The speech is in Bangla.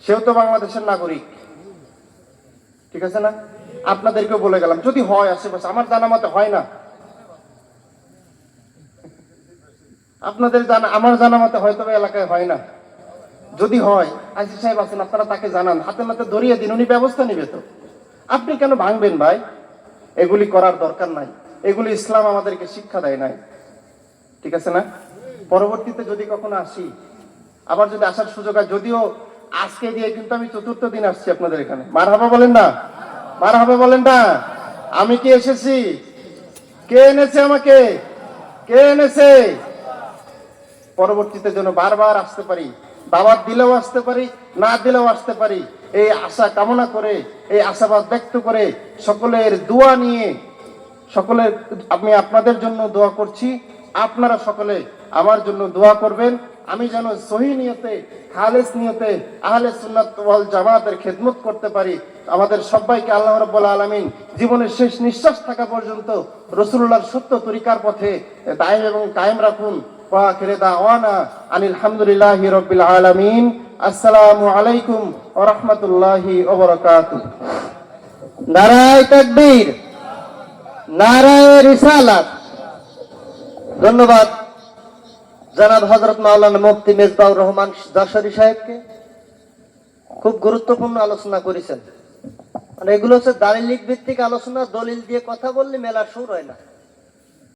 সেও তো বাংলাদেশের নাগরিক, ঠিক আছে না? আপনাদেরকেও বলে গেলাম, যদি হয় আশেপাশে, আমার জানা মতে হয় না, আপনাদের জানা, আমার জানা মতে হয়তো এলাকায় হয় না। যদি হয়, আইসি সাহেব আছেন, আপনারা তাকে জানান, হাতে নাতে ধরিয়ে দিন, উনি ব্যবস্থা নিবে তো। আপনি কেন ভাঙবেন ভাই? এগুলি করার দরকার নাই, এগুলি ইসলাম আমাদেরকে শিক্ষা দেয় নাই, ঠিক আছে না? পরবর্তীতে যদি কখনো আসি, আবার যদি আসার সুযোগ হয়, যদিও আজকে দিয়ে কিন্তু আমি চতুর্থ দিন আসছি আপনাদের এখানে, মারহাবা বলেন না? মারহাবা বলেন না? আমি কি এসেছি? কে এনেছে আমাকে? কে এনেছে? পরবর্তীতে যেন বারবার আসতে পারি, দাওয়াত দিলেও আসতে পারি, না দিলেও আসতে পারি, এই আশা কামনা করে, এই আশাবাদ ব্যক্ত করে, সকলের দোয়া নিয়ে, সকলের, আমি আপনাদের জন্য দোয়া করছি, আপনারা সকলে আমার জন্য দোয়া করবেন, আমি যেন সহি নিয়তে, খালেস নিয়তে আহলে সুন্নাত ওয়াল জামাতের খেদমত করতে পারি। আমাদের সবাইকে আল্লাহ রাব্বুল আলামিন জীবনের শেষ নিঃশ্বাস থাকা পর্যন্ত রাসূলুল্লাহর সত্য তরিকার পথে দায়েম এবং কায়েম রাখুন। ওয়া আখিরু দাওয়ানা আনিল হামদুলিল্লাহি রাব্বিল আলামিন। আসসালামু আলাইকুম ওয়া রাহমাতুল্লাহি ওয়া বারাকাতুহু। নারায়ে তাকবীর, নারায়ে রিসালাত। ধন্যবাদ জনাব হযরত মাওলানা মুফতি মেজবাউর রহমান যশোরী সাহেবকে। খুব গুরুত্বপূর্ণ আলোচনা করেছেন। মানে এগুলো হচ্ছে দালিলিক ভিত্তিক আলোচনা, দলিল দিয়ে কথা বললে মেলার সুর হয় না।